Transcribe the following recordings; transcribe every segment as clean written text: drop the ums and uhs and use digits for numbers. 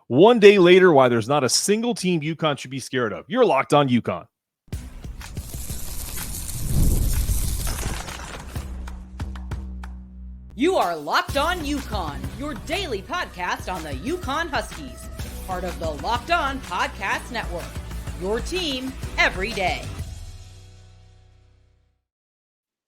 One day later, why there's not a single team UConn should be scared of. You're Locked On UConn. You are Locked On UConn, your daily podcast on the UConn Huskies, part of the Locked On Podcast Network, your team every day.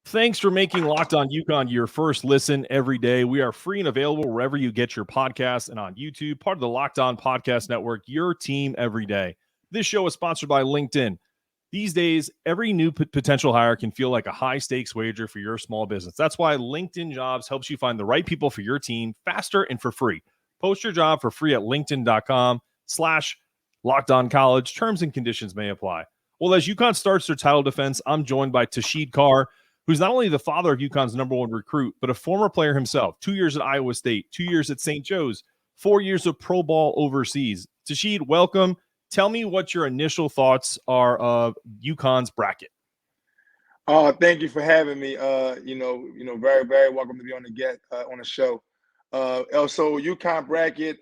Thanks for making Locked On UConn your first listen every day. We are free and available wherever you get your podcasts and on YouTube, part of the Locked On Podcast Network, your team every day. This show is sponsored by LinkedIn. These days, every new potential hire can feel like a high-stakes wager for your small business. That's why LinkedIn Jobs helps you find the right people for your team faster and for free. Post your job for free at linkedin.com/LockedOnCollege. Terms and conditions may apply. Well, as UConn starts their title defense, I'm joined by Tasheed Carr, who's not only the father of UConn's number one recruit, but a former player himself. 2 years at Iowa State, 2 years at St. Joe's, 4 years of pro ball overseas. Tasheed, welcome. Tell me what your initial thoughts are of UConn's bracket. Thank you for having me. Very, very welcome to be on the show. Also, UConn bracket.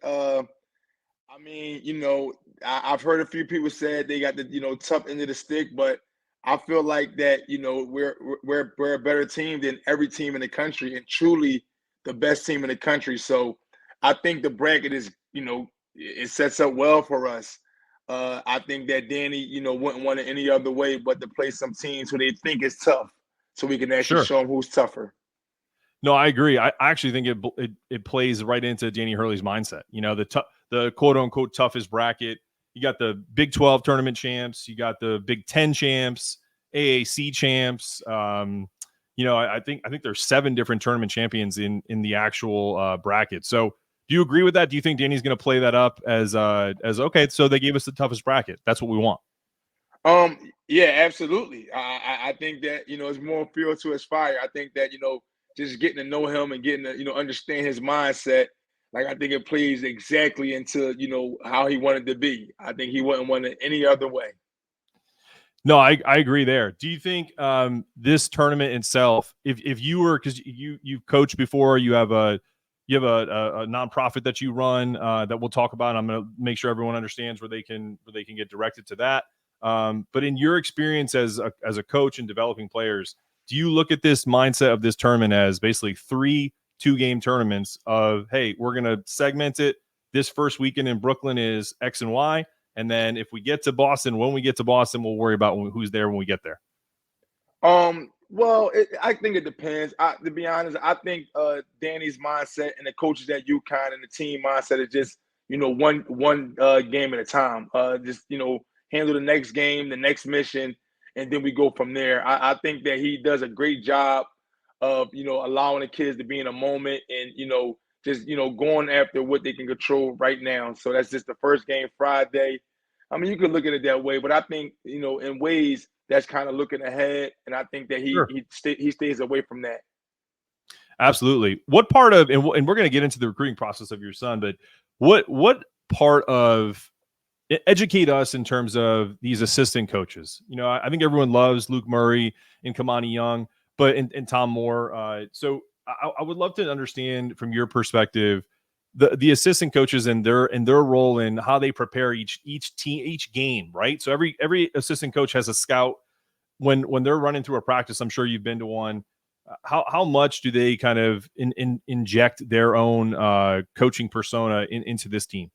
I've heard a few people say they got the tough end of the stick, but I feel like that we're a better team than every team in the country, and truly the best team in the country. So I think the bracket is it sets up well for us. I think that Danny, wouldn't want it any other way but to play some teams who they think is tough, so we can actually show them who's tougher. No, I agree. I actually think it plays right into Danny Hurley's mindset. The quote unquote toughest bracket. You got the Big 12 tournament champs. You got the Big 10 champs, AAC champs. I think there's 7 different tournament champions in the actual bracket. So. Do you agree with that? Do you think Danny's going to play that up as okay? So they gave us the toughest bracket. That's what we want. Yeah, absolutely. I think that it's more fuel to his fire. I think that just getting to know him and getting to understand his mindset. Like I think it plays exactly into how he wanted to be. I think he wouldn't want it any other way. No, I agree there. Do you think this tournament itself, if you were, because you've coached before, you have a nonprofit that you run that we'll talk about. I'm going to make sure everyone understands where they can get directed to that. But in your experience as a coach and developing players, do you look at this mindset of this tournament as basically 3 2-game tournaments of, hey, we're going to segment it. This first weekend in Brooklyn is X and Y. And then if we get to Boston, when we get to Boston, we'll worry about who's there when we get there. Well, I think it depends. To be honest, I think Danny's mindset and the coaches at UConn and the team mindset is just one game at a time. Handle the next game, the next mission, and then we go from there. I think that he does a great job of allowing the kids to be in a moment and just going after what they can control right now. So that's just the first game Friday. I mean, you could look at it that way, but I think in ways that's kind of looking ahead, and I think that he stays away from that. Absolutely. What part of and we're going to get into the recruiting process of your son, but what part of educate us in terms of these assistant coaches? I think everyone loves Luke Murray and Kamani Young, but and Tom Moore. So I would love to understand from your perspective the assistant coaches and their role in how they prepare each game, right? So every assistant coach has a scout when they're running through a practice. I'm sure you've been to one. How much do they kind of inject their own coaching persona into this team?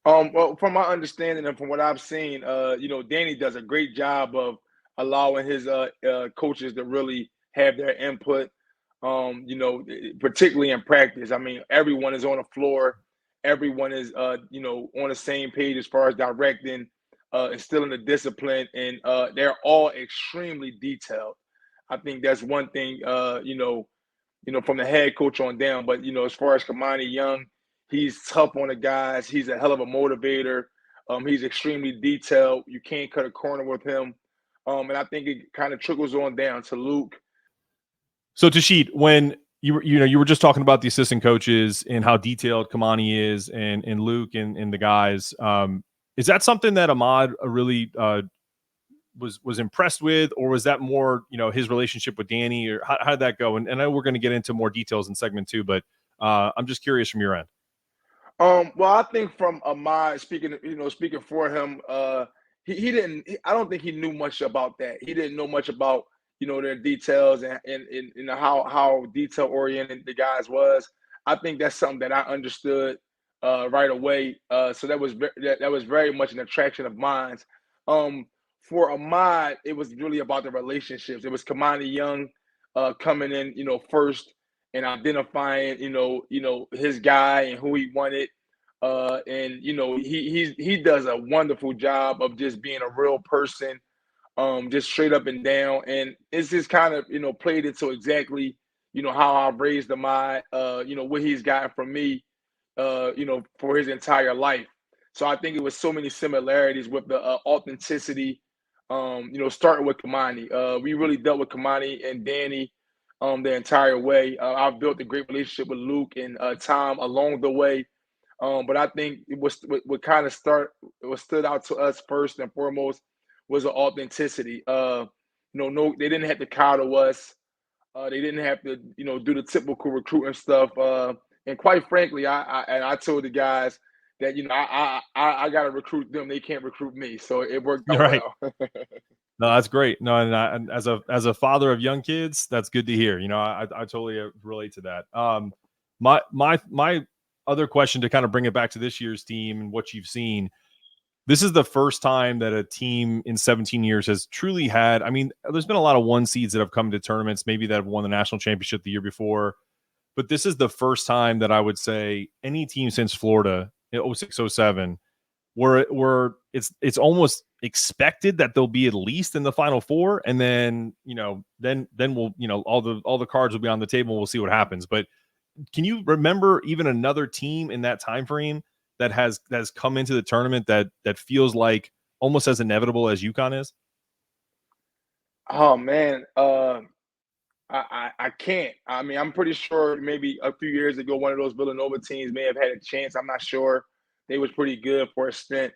Well, from my understanding and from what I've seen, Danny does a great job of allowing his coaches to really have their input. Particularly in practice. I mean, everyone is on the floor. Everyone is, on the same page as far as directing, instilling the discipline, and they're all extremely detailed. I think that's one thing, from the head coach on down. But, as far as Kamani Young, he's tough on the guys. He's a hell of a motivator. He's extremely detailed. You can't cut a corner with him. And I think it kind of trickles on down to Luke. So Tasheed, when you were just talking about the assistant coaches and how detailed Kamani is and Luke and the guys, is that something that Ahmad really was impressed with, or was that more his relationship with Danny, or how did that go? And I know we're going to get into more details in segment 2, but I'm just curious from your end. Well, I think from Ahmad speaking for him, he didn't. I don't think he knew much about that. He didn't know much about their details and how detail oriented the guys was. I think that's something that I understood right away. So that was that was very much an attraction of mine. For Ahmad, it was really about the relationships. It was Kamani Young coming in, first and identifying, his guy and who he wanted. And he does a wonderful job of just being a real person, just straight up and down. And it's just kind of, played into exactly, how I've raised Ahmad, what he's gotten from me, for his entire life. So I think it was so many similarities with the authenticity, starting with Kamani. We really dealt with Kamani and Danny the entire way. I've built a great relationship with Luke and Tom along the way. But I think it was what kind of stood out to us first and foremost was the authenticity. No, they didn't have to coddle us. They didn't have to, do the typical recruiting stuff. And quite frankly, I told the guys that I got to recruit them. They can't recruit me, so it worked out Right. well. No, that's great. No, and as a father of young kids, that's good to hear. I totally relate to that. My other question, to kind of bring it back to this year's team and what you've seen. This is the first time that a team in 17 years has truly had. I mean, there's been a lot of one seeds that have come to tournaments, maybe that have won the national championship the year before, but this is the first time that I would say any team since Florida in 06, 07 where it's almost expected that they'll be at least in the Final Four, and then then we'll all the cards will be on the table and we'll see what happens. But can you remember even another team in that time frame that has come into the tournament that feels like almost as inevitable as UConn is? Oh man, I can't. I mean, I'm pretty sure maybe a few years ago, one of those Villanova teams may have had a chance. I'm not sure. They was pretty good for a stint.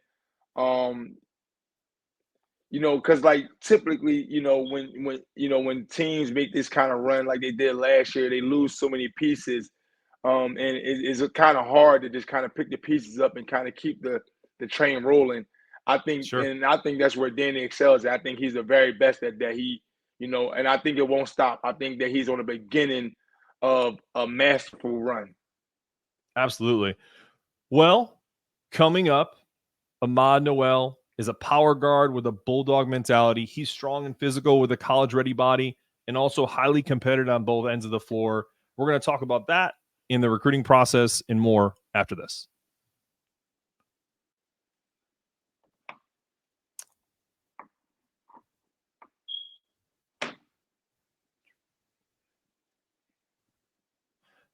Because like typically, when teams make this kind of run like they did last year, they lose so many pieces. And it's kind of hard to just kind of pick the pieces up and kind of keep the train rolling. I think, Sure. and I think that's where Danny excels at. I think he's the very best at that. He, and I think it won't stop. I think that he's on the beginning of a masterful run. Absolutely. Well, coming up, Ahmad Noel is a power guard with a bulldog mentality. He's strong and physical with a college-ready body and also highly competitive on both ends of the floor. We're going to talk about that in the recruiting process and more after this.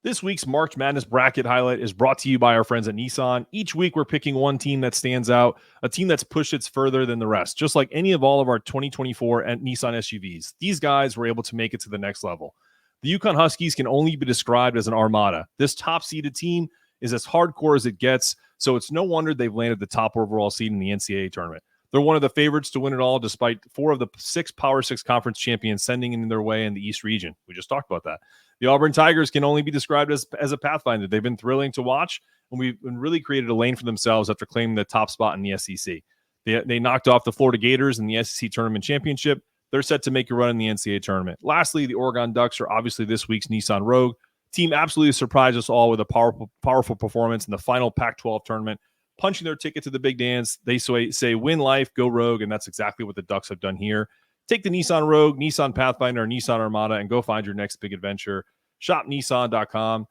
This week's March Madness bracket highlight is brought to you by our friends at Nissan. Each week, we're picking one team that stands out, a team that's pushed its further than the rest, just like any of all of our 2024 Nissan SUVs. These guys were able to make it to the next level. The UConn Huskies can only be described as an armada. This top-seeded team is as hardcore as it gets, so it's no wonder they've landed the top overall seed in the NCAA tournament. They're one of the favorites to win it all, despite 4 of the 6 Power 6 conference champions sending in their way in the East region. We just talked about that. The Auburn Tigers can only be described as a pathfinder. They've been thrilling to watch, and we've really created a lane for themselves after claiming the top spot in the SEC. They knocked off the Florida Gators in the SEC Tournament Championship. They're set to make a run in the NCAA Tournament. Lastly, the Oregon Ducks are obviously this week's Nissan Rogue. Team absolutely surprised us all with a powerful performance in the final Pac-12 tournament, punching their ticket to the big dance. They say win life, go Rogue, and that's exactly what the Ducks have done here. Take the Nissan Rogue, Nissan Pathfinder, or Nissan Armada, and go find your next big adventure. Shop Nissan.com.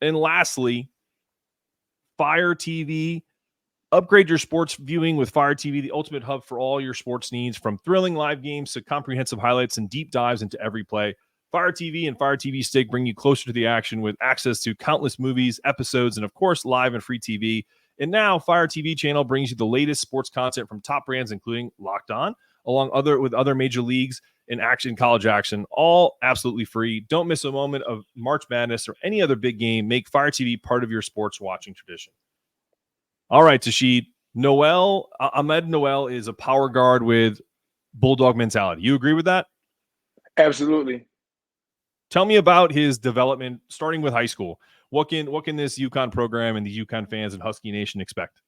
And lastly, Fire TV. Upgrade your sports viewing with Fire TV, the ultimate hub for all your sports needs, from thrilling live games to comprehensive highlights and deep dives into every play. Fire TV and Fire TV Stick bring you closer to the action with access to countless movies, episodes, and of course, live and free TV. And now, Fire TV channel brings you the latest sports content from top brands, including Locked On, along with other major leagues in action, college action, all absolutely free. Don't miss a moment of March Madness or any other big game. Make Fire TV part of your sports watching tradition. All right, Tasheed. Ahmad Noel is a power guard with bulldog mentality. You agree with that? Absolutely. Tell me about his development, starting with high school. What can this UConn program and the UConn fans and Husky Nation expect?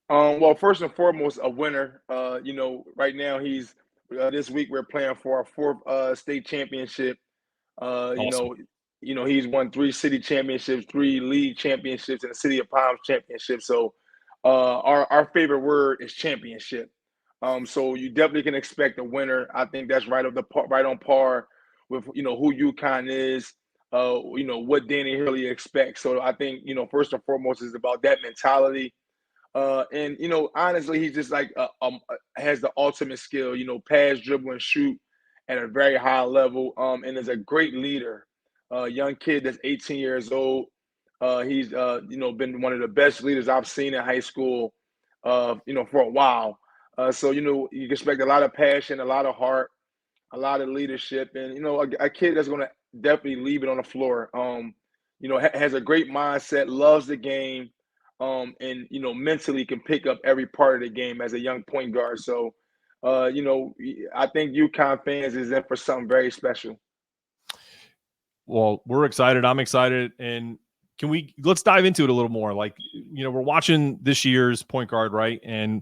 Well, first and foremost, a winner. Right now this week we're playing for our fourth state championship. Uh, you Awesome. know, he's won 3 city championships, 3 league championships, and the City of Palms championship. So, our favorite word is championship. So you definitely can expect a winner. I think that's right on par with who UConn is. What Danny Hurley expects. So I think first and foremost is about that mentality. And honestly, he's just like has the ultimate skill. Pass, dribble, and shoot at a very high level. And is a great leader. Young kid that's 18 years old. He's been one of the best leaders I've seen in high school. For a while. So you can expect a lot of passion, a lot of heart, a lot of leadership, and a kid that's going to definitely leave it on the floor. Has a great mindset, loves the game, and mentally can pick up every part of the game as a young point guard. So, I think UConn fans is in for something very special. Well, we're excited. I'm excited, and let's dive into it a little more. Like, we're watching this year's point guard, right? And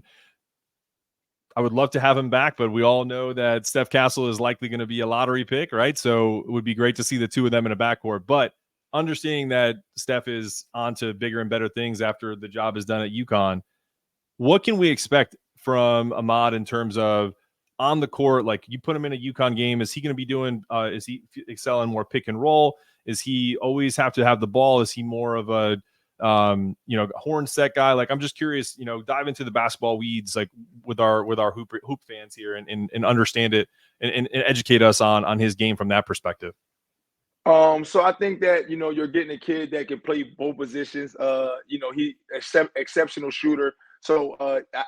I would love to have him back, but we all know that Steph Castle is likely going to be a lottery pick, right? So it would be great to see the two of them in a backcourt. But understanding that Steph is on to bigger and better things after the job is done at UConn, what can we expect from Ahmad in terms of on the court? Like, you put him in a UConn game, is he going to be doing, is he excelling more pick and roll? Is he always have to have the ball? Is he more of a, horn set guy? Like, I'm just curious, dive into the basketball weeds, like with our hoop fans here and understand it and educate us on his game from that perspective. So I think that you're getting a kid that can play both positions. He exceptional shooter. So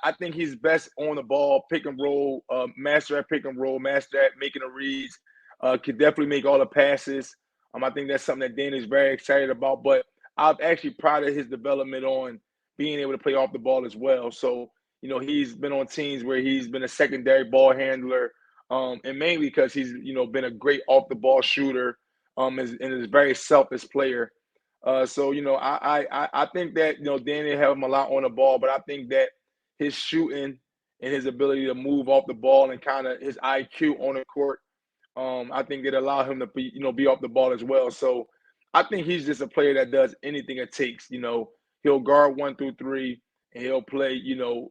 I think he's best on the ball, pick and roll, master at pick and roll, master at making the reads. Could definitely make all the passes. I think that's something that Danny's very excited about. But I've actually prided his development on being able to play off the ball as well. So he's been on teams where he's been a secondary ball handler, and mainly because he's been a great off the ball shooter. And is a very selfless player. So I think that Danny have him a lot on the ball, but I think that his shooting and his ability to move off the ball and kind of his IQ on the court, I think it allowed him to be off the ball as well. So I think he's just a player that does anything it takes. He'll guard 1 through 3 and he'll play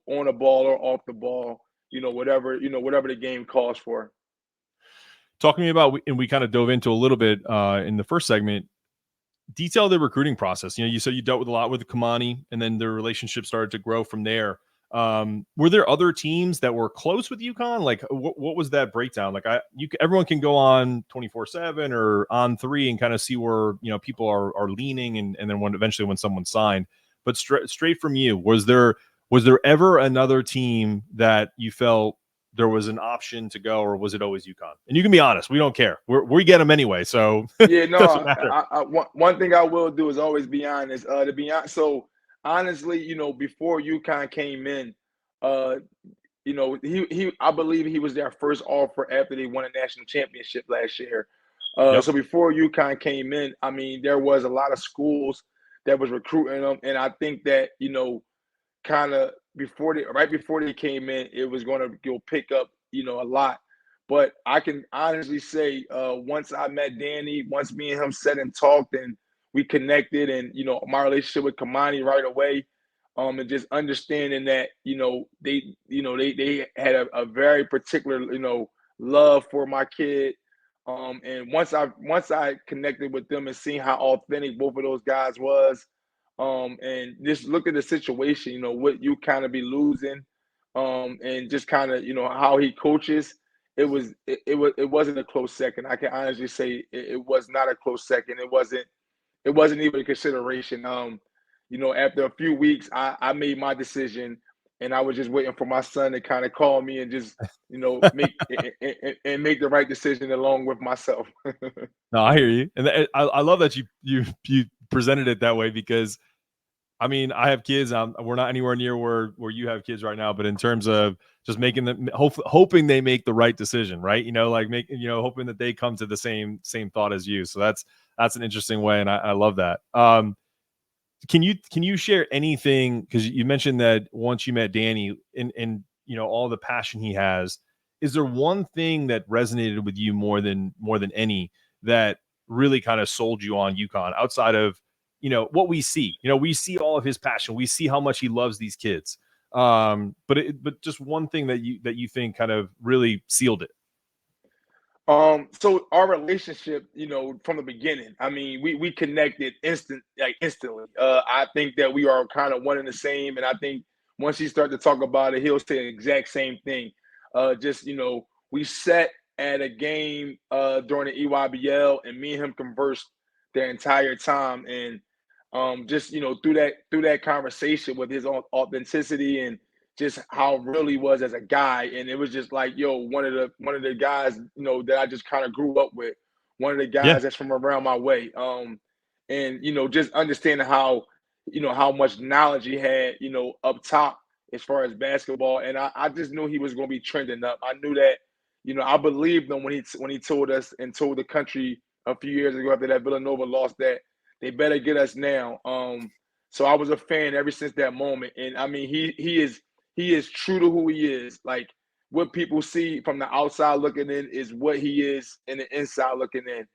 on the ball or off the ball. Whatever the game calls for. Talking about, and we kind of dove into a little bit in the first segment, detail the recruiting process. You said you dealt with a lot with Kamani, and then the relationship started to grow from there. Were there other teams that were close with UConn? Like, what was that breakdown? Like, everyone can go on 24/7 or on 3 and kind of see where people are leaning, and then eventually when someone's signed. But straight from you, was there ever another team that you felt there was an option to go, or was it always UConn? And you can be honest, we don't care. We get them anyway, so yeah, no. Doesn't matter. One thing I will do is always be honest. To be honest, so honestly, before UConn came in, I believe he was their first offer after they won a national championship last year. Yep. So before UConn came in, I mean, there was a lot of schools that was recruiting them, and I think that kind of right before they came in, it was going to go pick up, a lot. But I can honestly say, once I met Danny, once me and him sat and talked and we connected, and my relationship with Kamani right away, and just understanding that they had a very particular love for my kid, and once I connected with them and seen how authentic both of those guys was. And just look at the situation, what you kind of be losing, and just kind of, how he coaches. It wasn't a close second. I can honestly say it was not a close second. It wasn't even a consideration. After a few weeks, I made my decision, and I was just waiting for my son to kind of call me and just, make and make the right decision along with myself. No, I hear you, and I love that you presented it that way, because I mean, I have kids. We're not anywhere near where you have kids right now, but in terms of just making them, hoping they make the right decision, right? Like hoping that they come to the same thought as you. So that's an interesting way, and I love that. Can you share anything, because you mentioned that once you met Danny and all the passion he has, is there one thing that resonated with you more than any that really kind of sold you on UConn outside of what we see? We see all of his passion, we see how much he loves these kids, but just one thing that you think kind of really sealed it. So our relationship, from the beginning, I mean, we connected instantly. I think that we are kind of one and the same, and I think once he started to talk about it, he'll say the exact same thing. We sat at a game during the EYBL, and me and him conversed the entire time, and through that conversation with his own authenticity and just how real he was as a guy. And it was just like, one of the guys, that I just kind of grew up with, one of the guys that's from around my way. And just understanding how much knowledge he had, up top as far as basketball. And I just knew he was going to be trending up. I knew that, I believed him when he told us and told the country a few years ago after that Villanova lost that they better get us now. So I was a fan ever since that moment. And I mean, he is true to who he is. Like, what people see from the outside looking in is what he is in the inside looking in.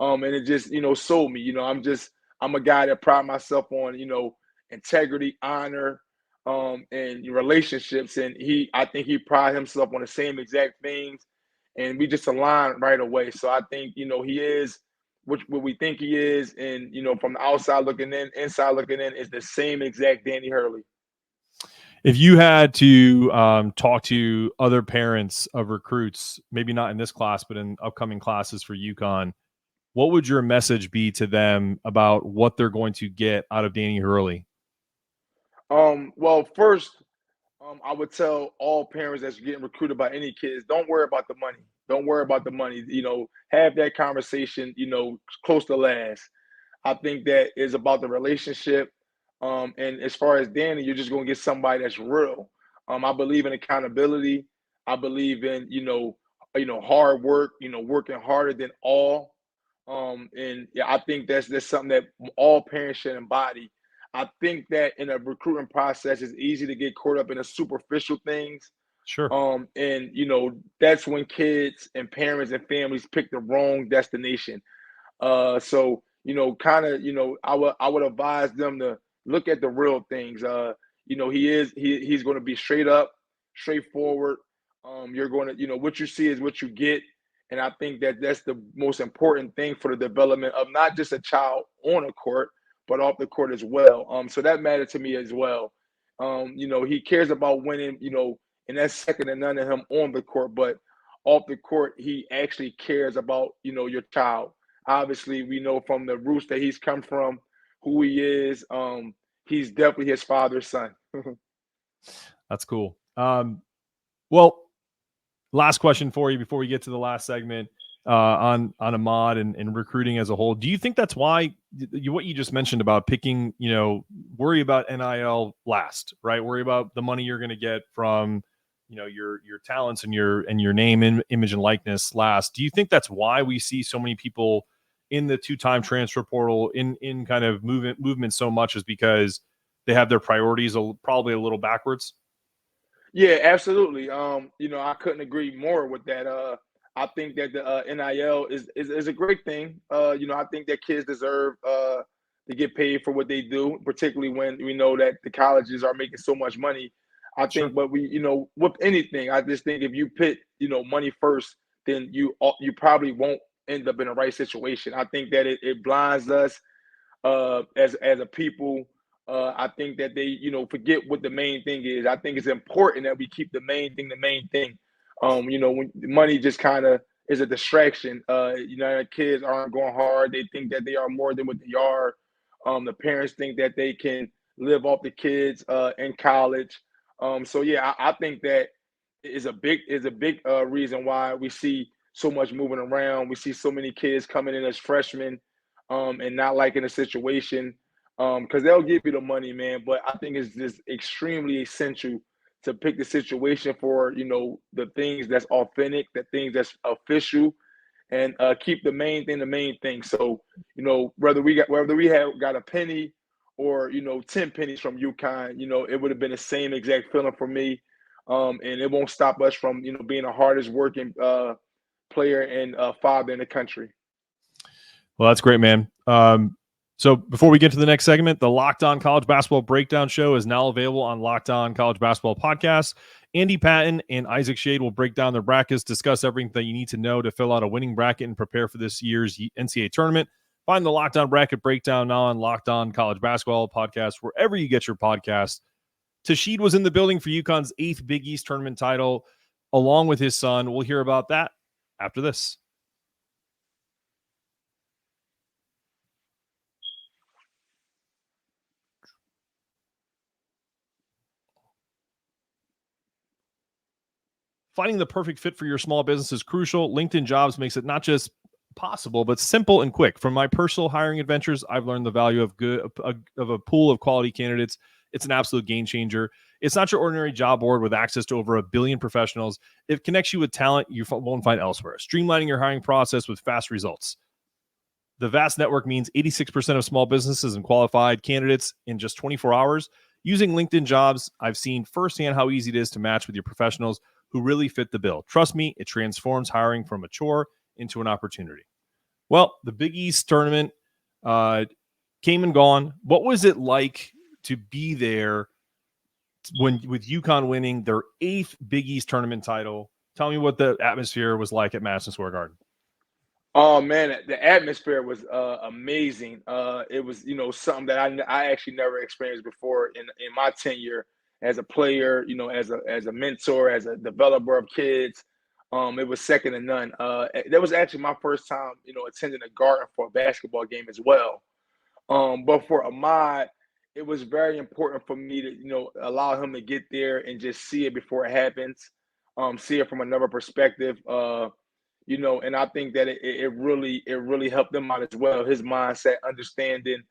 And it just, sold me. I'm a guy that pride myself on, integrity, honor, and relationships. And I think he pride himself on the same exact things. And we just align right away. So I think, he is what we think he is. And, from the outside looking in, inside looking in, is the same exact Danny Hurley. If you had to talk to other parents of recruits, maybe not in this class, but in upcoming classes for UConn, what would your message be to them about what they're going to get out of Danny Hurley? Well, first, I would tell all parents that's getting recruited by any kids, don't worry about the money. Don't worry about the money. Have that conversation, close to last. I think that is about the relationship. And as far as Danny, you're just going to get somebody that's real. I believe in accountability. I believe in, hard work, working harder than all. And yeah, I think that's something that all parents should embody. I think that in a recruitment process, it's easy to get caught up in the superficial things. Sure. And that's when kids and parents and families pick the wrong destination. So I would advise them to look at the real things. He's going to be straight up, straightforward. You're going to, what you see is what you get. And I think that that's the most important thing for the development of not just a child on a court, but off the court as well. So that mattered to me as well. He cares about winning, and that's second to none of him on the court, but off the court, he actually cares about, your child. Obviously, we know from the roots that he's come from, who he is. He's definitely his father's son. That's cool. Well, last question for you before we get to the last segment on Ahmad and recruiting as a whole. Do you think that's why what you just mentioned about picking, worry about NIL last, right? Worry about the money you're going to get from, your talents and your name, image, and likeness last. Do you think that's why we see so many people in the two-time transfer portal in kind of movement so much, is because they have their priorities probably a little backwards? Yeah, absolutely. I couldn't agree more with that. I think that the NIL is a great thing. I think that kids deserve to get paid for what they do, particularly when we know that the colleges are making so much money. I think, Sure. but with anything, I just think if you put, money first, then you probably won't end up in the right situation. I think that it blinds us as a people. I think that they, forget what the main thing is. I think it's important that we keep the main thing the main thing. When money just kind of is a distraction, kids aren't going hard. They think that they are more than what they are. The parents think that they can live off the kids in college. So yeah, I think that is a big reason why we see so much moving around. We see so many kids coming in as freshmen and not liking the situation. because they'll give you the money, man. But I think it's just extremely essential to pick the situation for, the things that's authentic, the things that's official, and keep the main thing the main thing. So, whether we have got a penny or 10 pennies from UConn, it would have been the same exact feeling for me. And it won't stop us from being the hardest working player and father in the country. Well, that's great, man. So before we get to the next segment, the Locked On College Basketball Breakdown Show is now available on Locked On College Basketball Podcast. Andy Patton and Isaac Shade will break down their brackets, discuss everything that you need to know to fill out a winning bracket and prepare for this year's NCAA tournament. Find the Locked On Bracket Breakdown now on Locked On College Basketball Podcast, wherever you get your podcasts. Tasheed was in the building for UConn's 8th Big East tournament title, along with his son. We'll hear about that after this. Finding the perfect fit for your small business is crucial. LinkedIn Jobs makes it not just possible, but simple and quick. From my personal hiring adventures, I've learned the value of a pool of quality candidates. It's an absolute game changer. It's not your ordinary job board with access to over 1 billion professionals. It connects you with talent you won't find elsewhere, streamlining your hiring process with fast results. The vast network means 86% of small businesses and qualified candidates in just 24 hours. Using LinkedIn Jobs, I've seen firsthand how easy it is to match with your professionals who really fit the bill. Trust me, it transforms hiring from a chore into an opportunity. Well, the Big East tournament came and gone. What was it like to be there with UConn winning their 8th Big East tournament title? Tell me what the atmosphere was like at Madison Square Garden. Oh man, the atmosphere was amazing. It was something that I actually never experienced before in my tenure as a player, as a mentor, as a developer of kids. It was second to none. That was actually my first time, attending a Garden for a basketball game as well. But for Ahmad, it was very important for me to, allow him to get there and just see it before it happens, see it from another perspective. And I think that it really helped him out as well. His mindset, understanding,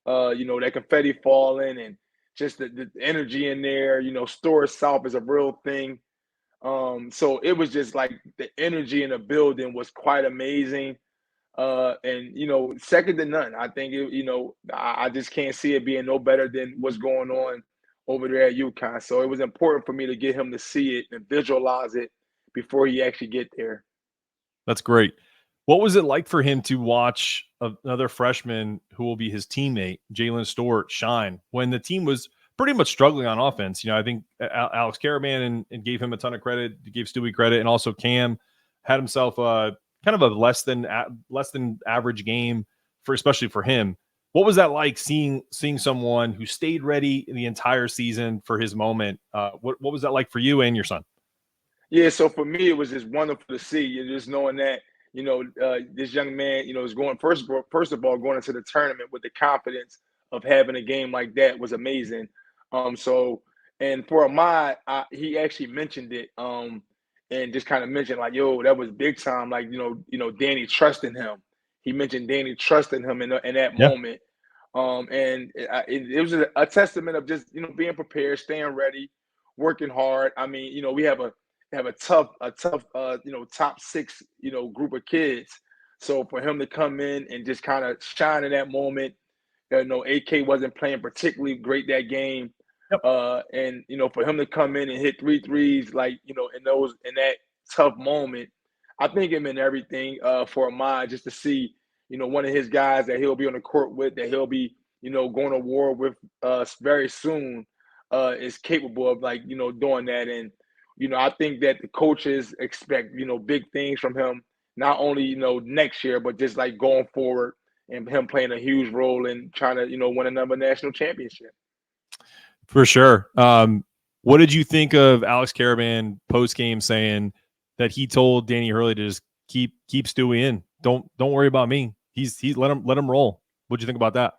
that confetti falling and just the energy in there. Store South is a real thing. So it was just like the energy in the building was quite amazing. And second to none. I think I just can't see it being no better than what's going on over there at UConn. So it was important for me to get him to see it and visualize it before he actually get there. That's great. What was it like for him to watch another freshman who will be his teammate, Jalen Stewart, shine when the team was pretty much struggling on offense? I think Alex Caravan and gave him a ton of credit, gave Stewie credit, and also Cam had himself kind of a less than average game especially for him. What was that like seeing someone who stayed ready the entire season for his moment? What was that like for you and your son? Yeah, so for me, it was just wonderful to see, and just knowing that, this young man, is going first of all, going into the tournament with the confidence of having a game like that was amazing. And for Ahmad, he actually mentioned it, and just kind of mentioned like, yo, that was big time. Like, Danny trusting him. He mentioned Danny trusting him in that moment. And it was a testament of just, being prepared, staying ready, working hard. I mean, we have a tough top 6 group of kids. So for him to come in and just kind of shine in that moment, AK wasn't playing particularly great that game. Yep. And for him to come in and hit 3 threes, like in that tough moment, I think it meant everything for Ahmad, just to see one of his guys that he'll be on the court with, that he'll be going to war with very soon, is capable of doing that. And I think that the coaches expect big things from him, not only next year, but just like going forward, and him playing a huge role in trying to win another national championship. For sure. What did you think of Alex Caravan post game saying that he told Danny Hurley to just keep Stewie in? Don't worry about me. He's let him roll. What'd you think about that?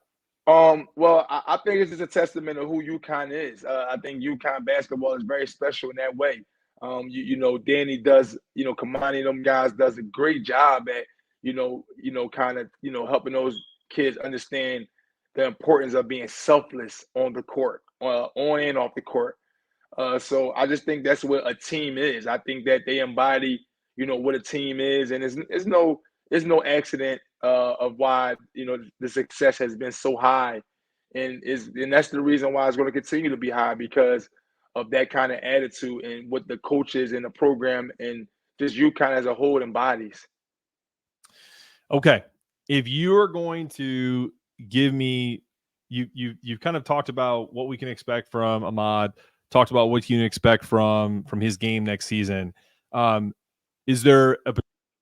Well, I think it's just a testament of who UConn is. I think UConn basketball is very special in that way. Danny does, commanding them guys, does a great job at, kind of, helping those kids understand the importance of being selfless on the court, on and off the court. So I just think that's what a team is. I think that they embody, what a team is, and it's no accident of why the success has been so high, and that's the reason why it's going to continue to be high because of that kind of attitude and what the coaches and the program and just UConn as a whole embodies. Okay, if you are going to give me, you've kind of talked about what we can expect from Ahmad, talked about what you can expect from his game next season. Is there a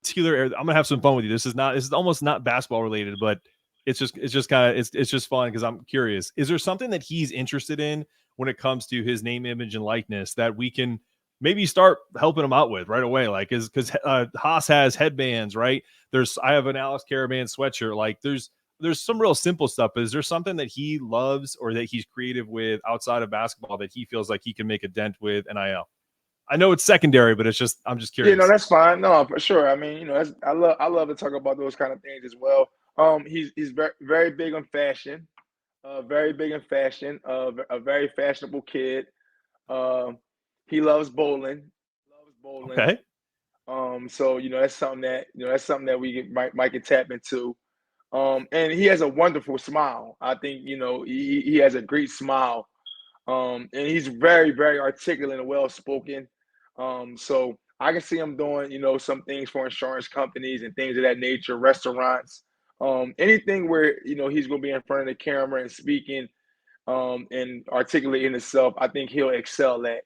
particular area? I'm gonna have some fun with you. This is almost not basketball related, but it's just fun because I'm curious. Is there something that he's interested in when it comes to his name, image, and likeness that we can maybe start helping him out with right away? Like, because Haas has headbands, right? I have an Alex Caravan sweatshirt. Like, there's some real simple stuff, but is there something that he loves or that he's creative with outside of basketball that he feels like he can make a dent with NIL? I know it's secondary, but I'm just curious. Yeah, no, that's fine. No, for sure. I mean, I love to talk about those kind of things as well. He's very, very big on fashion, very big in fashion, a very fashionable kid. He loves bowling. Okay. So that's something that we might get tap into. And he has a wonderful smile. I think he has a great smile. And he's very, very articulate and well spoken. So I can see him doing some things for insurance companies and things of that nature, restaurants, anything where he's going to be in front of the camera and speaking and articulating himself. I think he'll excel at.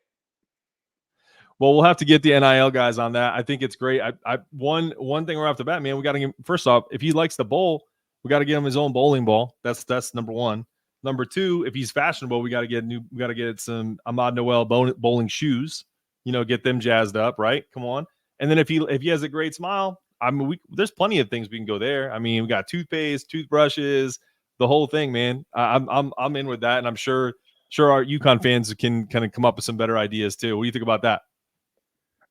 Well, we'll have to get the NIL guys on that. I think it's great. One thing right off the bat, man, we got to get, first off, if he likes to bowl, we got to get him his own bowling ball. That's number one. Number two, if he's fashionable, we got to get some Ahmad Noel bowling shoes. Get them jazzed up, right? Come on. And then if he has a great smile, I mean, there's plenty of things we can go there. I mean, we got toothpaste, toothbrushes, the whole thing, man. I'm in with that, and I'm sure our UConn fans can kind of come up with some better ideas too. What do you think about that?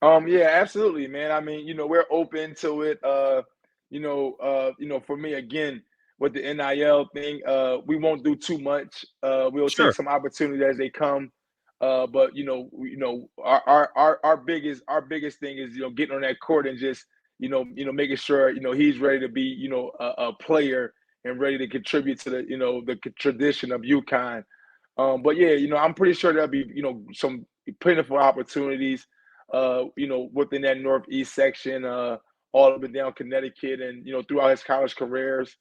Yeah, absolutely, man. I mean, we're open to it. For me, again, with the NIL thing, we won't do too much. We'll take some opportunities as they come. But our biggest thing is getting on that court and just making sure he's ready to be a player and ready to contribute to the tradition of UConn. But yeah, I'm pretty sure there'll be some plentiful opportunities within that Northeast section, all up and down Connecticut, and throughout his college careers.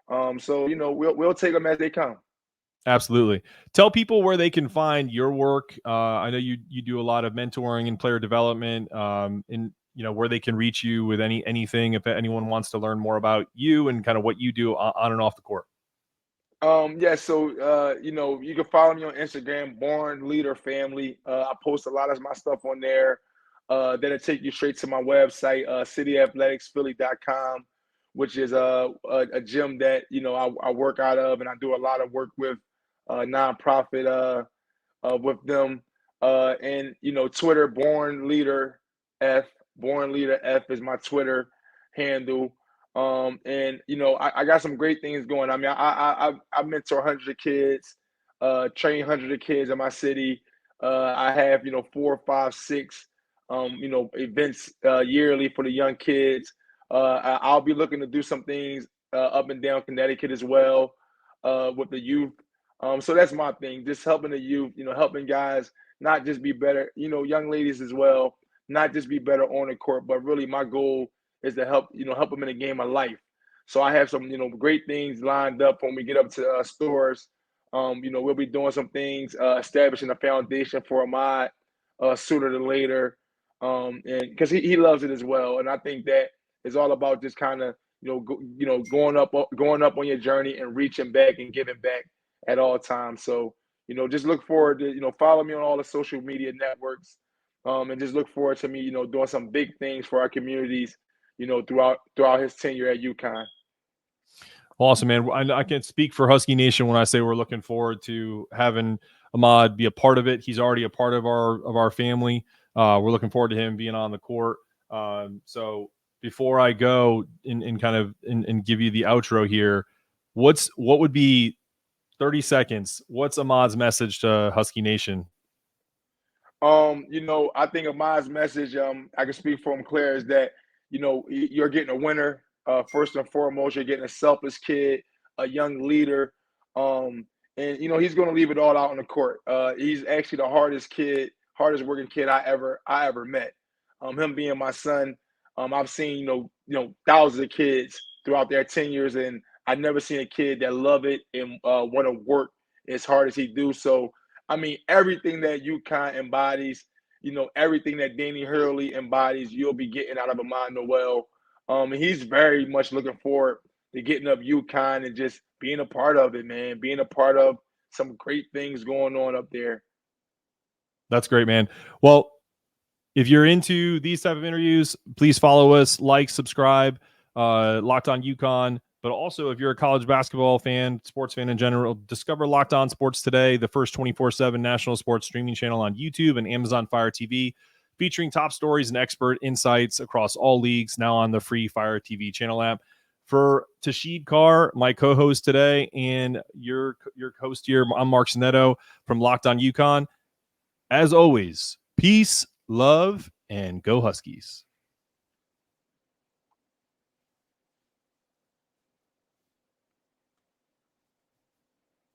So we'll take them as they come. Absolutely. Tell people where they can find your work. I know you do a lot of mentoring and player development, and where they can reach you with anything if anyone wants to learn more about you and kind of what you do on and off the court. Yeah, so you can follow me on Instagram, Born Leader Family. I post a lot of my stuff on there. That'll take you straight to my website, cityathleticsphilly.com, which is a gym that I work out of, and I do a lot of work with nonprofit with them. And Twitter, Born Leader F is my Twitter handle. And I got some great things going. I mean, I mentor hundreds of kids, train hundreds of kids in my city. I have 4, 5, 6 events yearly for the young kids. I'll be looking to do some things up and down Connecticut as well with the youth. So that's my thing, just helping the youth, helping guys not just be better, young ladies as well, not just be better on the court, but really my goal is to help them in the game of life. So I have some, great things lined up when we get up to stores. We'll be doing some things, establishing a foundation for Ahmad sooner than later. And because he loves it as well. And I think that is all about just kind of, going up on your journey and reaching back and giving back at all times. So, just look forward to, follow me on all the social media networks. And just look forward to me, doing some big things for our communities, throughout his tenure at UConn. Awesome, man. I can speak for Husky Nation when I say we're looking forward to having Ahmad be a part of it. He's already a part of our family. We're looking forward to him being on the court. So before I go and give you the outro here, what would be 30 seconds. What's Ahmad's message to Husky Nation? I think Ahmad's message, I can speak for him clear, is that, you're getting a winner. First and foremost, you're getting a selfless kid, a young leader. And he's going to leave it all out on the court. He's actually the hardest working kid I ever met. Him being my son, I've seen, thousands of kids throughout their tenures, and I've never seen a kid that love it and want to work as hard as he do. So, I mean, everything that UConn embodies, everything that Danny Hurley embodies, you'll be getting out of Ahmad Noel. And he's very much looking forward to getting up UConn and just being a part of it, man, being a part of some great things going on up there. That's great, man. Well, if you're into these type of interviews, please follow us, like, subscribe, Locked On UConn. But also, if you're a college basketball fan, sports fan in general, discover Locked On Sports Today, the first 24/7 national sports streaming channel on YouTube and Amazon Fire TV, featuring top stories and expert insights across all leagues, now on the free Fire TV channel app. For Tasheed Carr, my co-host today, and your host here, I'm Mark Sinetto from Locked On UConn. As always, peace, love, and go Huskies.